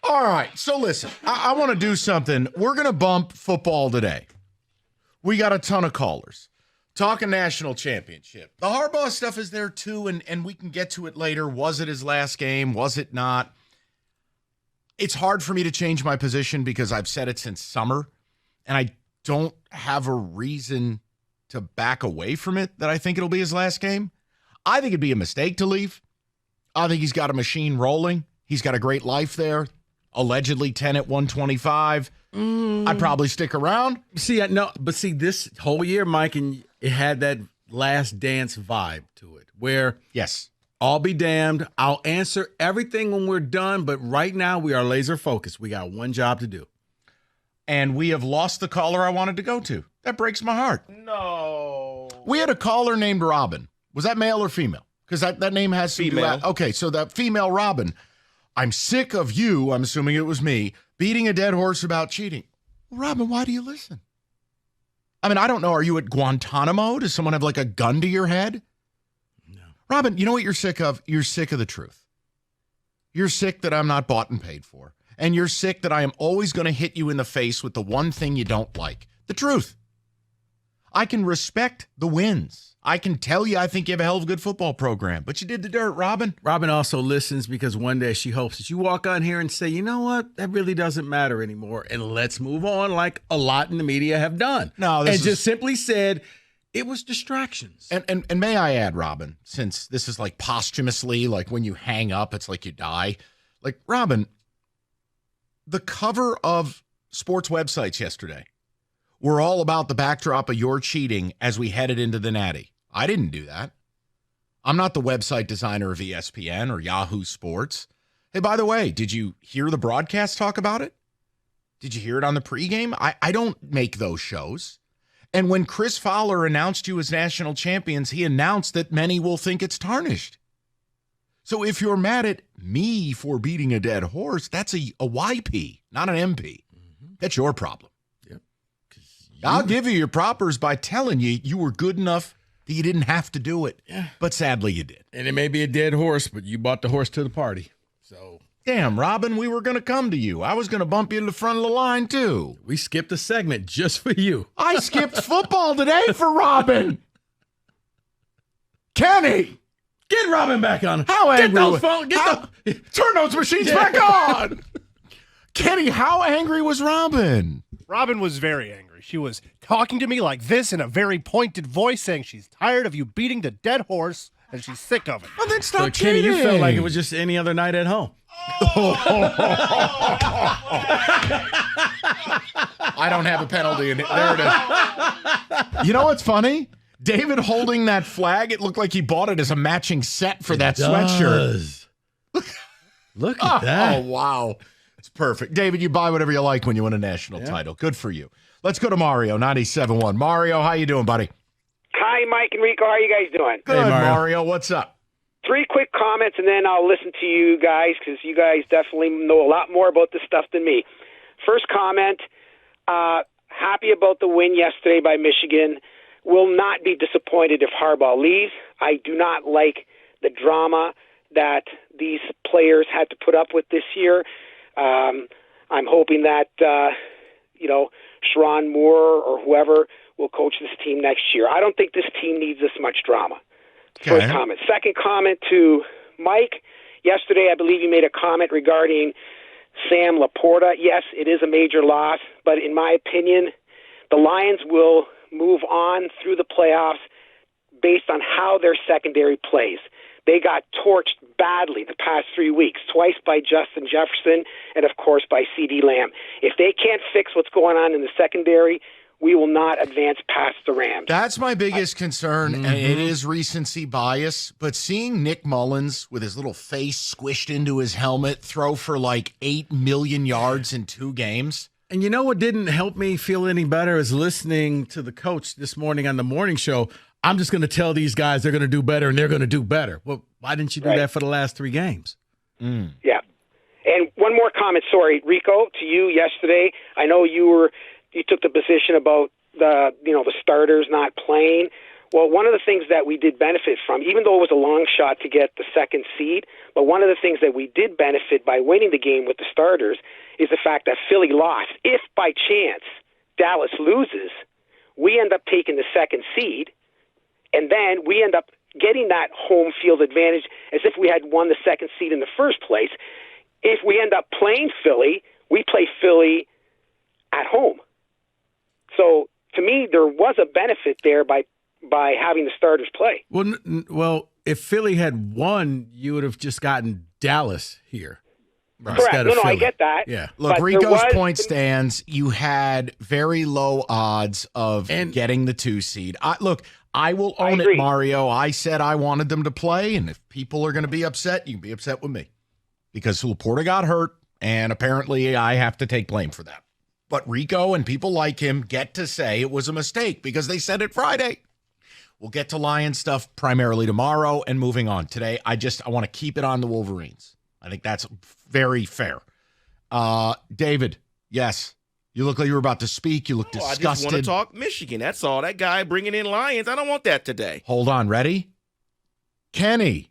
All right, so listen, I want to do something. We're going to bump football today. We got a ton of callers. Talking national championship. The Harbaugh stuff is there too, and we can get to it later. Was it his last game? Was it not? It's hard for me to change my position because I've said it since summer, and I don't have a reason to back away from it that I think it'll be his last game. I think it'd be a mistake to leave. I think he's got a machine rolling. He's got a great life there. Allegedly 10 at 125. I'd probably stick around. See, this whole year, Mike, and it had that Last Dance vibe to it, where yes, I'll be damned. I'll answer everything when we're done, but right now we are laser focused. We got one job to do. And we have lost the caller I wanted to go to. That breaks my heart. No. We had a caller named Robin. Was that male or female? Because that name has female. Okay, so that female Robin. I'm sick of you, I'm assuming it was me, beating a dead horse about cheating. Well, Robin, why do you listen? I mean, I don't know. Are you at Guantanamo? Does someone have like a gun to your head? No. Robin, you know what you're sick of? You're sick of the truth. You're sick that I'm not bought and paid for. And you're sick that I am always going to hit you in the face with the one thing you don't like. The truth. I can respect the wins. I can tell you I think you have a hell of a good football program, but you did the dirt, Robin. Robin also listens because one day she hopes that you walk on here and say, you know what, that really doesn't matter anymore, and let's move on like a lot in the media have done. No, just simply said it was distractions. And may I add, Robin, since this is like posthumously, like when you hang up, it's like you die. Like, Robin, the cover of sports websites yesterday were all about the backdrop of your cheating as we headed into the Natty. I didn't do that. I'm not the website designer of ESPN or Yahoo Sports. Hey, by the way, did you hear the broadcast talk about it? Did you hear it on the pregame? I don't make those shows. And when Chris Fowler announced you as national champions, he announced that many will think it's tarnished. So if you're mad at me for beating a dead horse, that's a YP, not an MP. Mm-hmm. That's your problem. Yep. I'll give you your propers by telling you you were good enough that you didn't have to do it. Yeah. But sadly you did. And it may be a dead horse, but you brought the horse to the party. So damn, Robin, we were going to come to you. I was going to bump you to the front of the line, too. We skipped a segment just for you. I skipped football today for Robin. Kenny! Get Robin back on. How angry? Get those phones. Turn those machines back on. Kenny, how angry was Robin? Robin was very angry. She was talking to me like this in a very pointed voice, saying she's tired of you beating the dead horse and she's sick of it. Well, then stop Kenny, cheating. you felt like it was just any other night at home. I don't have a penalty in it. There it is. You know what's funny? David holding that flag, it looked like he bought it as a matching set for that sweatshirt. Look at that. Oh, wow. It's perfect. David, you buy whatever you like when you win a national title. Good for you. Let's go to Mario, 97.1. Mario, how you doing, buddy? Hi, Mike and Rico. How are you guys doing? Good, Hey, Mario. What's up? 3 quick comments, and then I'll listen to you guys because you guys definitely know a lot more about this stuff than me. First comment, happy about the win yesterday by Michigan. Will not be disappointed if Harbaugh leaves. I do not like the drama that these players had to put up with this year. I'm hoping that, Sharon Moore or whoever will coach this team next year. I don't think this team needs this much drama. Okay. First comment. Second comment to Mike. Yesterday, I believe you made a comment regarding Sam Laporta. Yes, it is a major loss, but in my opinion, the Lions will move on through the playoffs based on how their secondary plays. They got torched badly the past 3 weeks, twice by Justin Jefferson and, of course, by C.D. Lamb. If they can't fix what's going on in the secondary, we will not advance past the Rams. That's my biggest concern, and it is recency bias. But seeing Nick Mullins with his little face squished into his helmet throw for like 8 million yards in 2 games. And you know what didn't help me feel any better is listening to the coach this morning on the morning show. I'm just going to tell these guys they're going to do better, and they're going to do better. Well, why didn't you do that for the last 3 games? Yeah. And one more comment, sorry, Rico, to you yesterday. I know you took the position about the starters not playing. Well, one of the things that we did benefit from, even though it was a long shot to get the second seed, but one of the things that we did benefit by winning the game with the starters is the fact that Philly lost. If by chance Dallas loses, we end up taking the second seed, and then we end up getting that home field advantage as if we had won the second seed in the first place. If we end up playing Philly, we play Philly at home. So to me, there was a benefit there by having the starters play. Well, if Philly had won, you would have just gotten Dallas here. Right. Correct. No, I get that. Yeah. Look, Rico's point stands. You had very low odds of getting the 2 seed. I will own it, Mario. I said I wanted them to play, and if people are going to be upset, you can be upset with me. Because Laporta got hurt, and apparently I have to take blame for that. But Rico and people like him get to say it was a mistake because they said it Friday. We'll get to Lions stuff primarily tomorrow and moving on. Today, I want to keep it on the Wolverines. I think that's very fair. David, yes. You look like you were about to speak. You look disgusted. I just want to talk Michigan. That's all. That guy bringing in Lions. I don't want that today. Hold on. Ready? Kenny.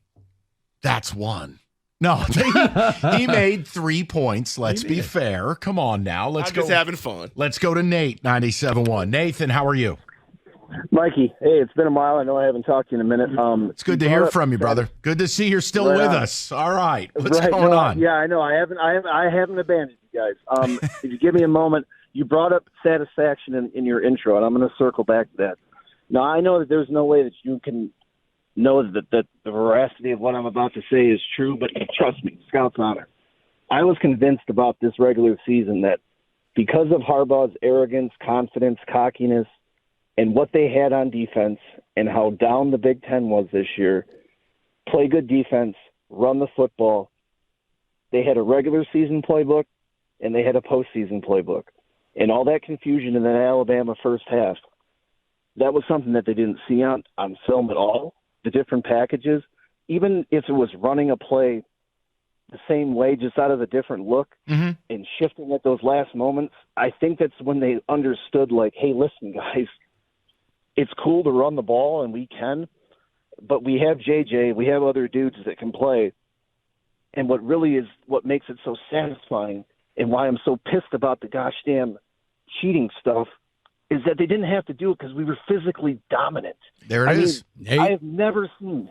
That's one. No, he made 3 points. Let's be fair. Come on now. I'm just having fun. Let's go to Nate, 97.1. Nathan, how are you? Mikey, hey, it's been a while. I know I haven't talked to you in a minute. It's good to hear from you, brother. Good to see you're still with us. All right. What's going on? Yeah, I know. I haven't abandoned you guys. If you give me a moment, you brought up satisfaction in your intro, and I'm going to circle back to that. Now, I know that there's no way that you can know that the veracity of what I'm about to say is true, but trust me, Scout's honor. I was convinced about this regular season that because of Harbaugh's arrogance, confidence, cockiness, and what they had on defense and how down the Big Ten was this year, play good defense, run the football. They had a regular season playbook and they had a postseason playbook. And all that confusion in that Alabama first half, that was something that they didn't see on film at all, the different packages. Even if it was running a play the same way, just out of a different look and shifting at those last moments, I think that's when they understood, like, hey, listen, guys, it's cool to run the ball, and we can, but we have JJ, we have other dudes that can play. And what really is what makes it so satisfying and why I'm so pissed about the gosh damn cheating stuff is that they didn't have to do it because we were physically dominant. There it is. Nate, I have never seen.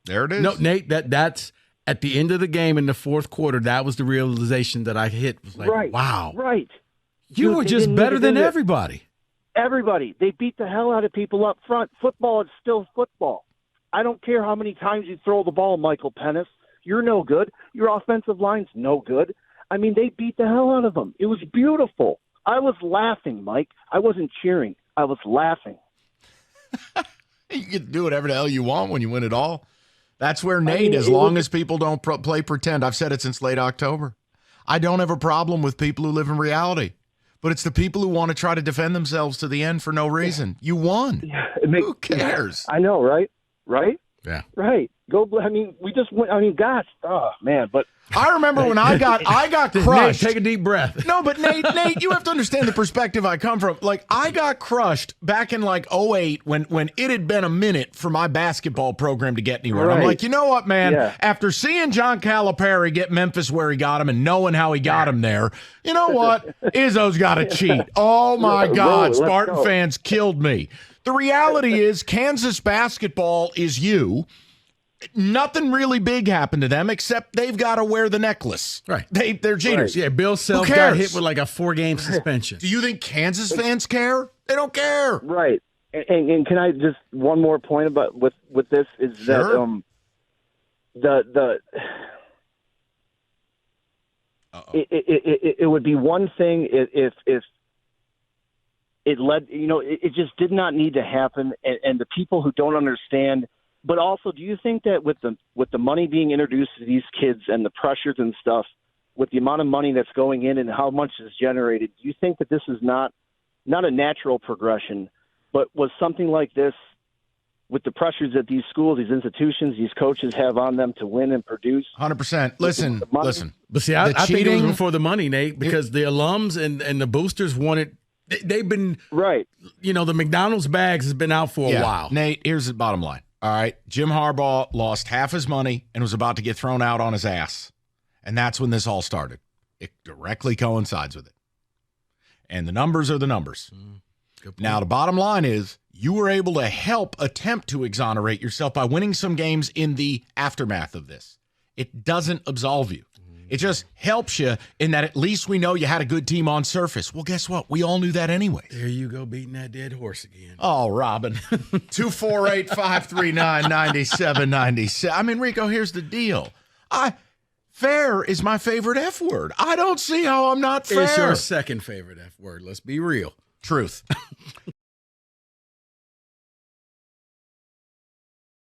There it is. No, Nate, that's at the end of the game in the fourth quarter, that was the realization that I hit. It was like, wow. Right. You were just better than everybody. Everybody. They beat the hell out of people up front. Football is still football. I don't care how many times you throw the ball, Michael Pennis. You're no good. Your offensive line's no good. I mean, they beat the hell out of them. It was beautiful. I was laughing, Mike. I wasn't cheering. I was laughing. You can do whatever the hell you want when you win it all. That's where Nate, as long as people don't play pretend. I've said it since late October. I don't have a problem with people who live in reality. But it's the people who want to try to defend themselves to the end for no reason. You won. Who cares? I know, right? Right? Yeah. Right. I mean, we just went. I mean, gosh, oh man! But I remember when I got crushed. Nate, take a deep breath. No, but Nate, you have to understand the perspective I come from. Like, I got crushed back in like 2008 when it had been a minute for my basketball program to get anywhere. Right. I'm like, you know what, man? Yeah. After seeing John Calipari get Memphis where he got him and knowing how he got him there, you know what? Izzo's got to cheat. Oh my God, Spartan fans killed me. The reality is, Kansas basketball is you. Nothing really big happened to them except they've got to wear the necklace. Right. They're cheaters. Right. Yeah, Bill Self got hit with like a 4-game suspension. Do you think Kansas fans care? They don't care. Right. And can I just one more point about with this is sure. That it would be one thing if it led, it just did not need to happen, and the people who don't understand. But also, do you think that with the money being introduced to these kids and the pressures and stuff, with the amount of money that's going in and how much is generated, do you think that this is not a natural progression, but was something like this with the pressures that these schools, these institutions, these coaches have on them to win and produce? 100%. Listen. But see, I think it was before the money, Nate, because the alums and the boosters wanted They've been Right. The McDonald's bags has been out for a while. Nate, here's the bottom line. All right. Jim Harbaugh lost half his money and was about to get thrown out on his ass. And that's when this all started. It directly coincides with it. And the numbers are the numbers. Now, the bottom line is you were able to help attempt to exonerate yourself by winning some games in the aftermath of this. It doesn't absolve you. It just helps you in that at least we know you had a good team on surface. Well, guess what? We all knew that anyway. There you go, beating that dead horse again. Oh, Robin. 248-539-9797. I mean, Rico, here's the deal. Fair is my favorite F word. I don't see how I'm not fair. It's your second favorite F word. Let's be real. Truth.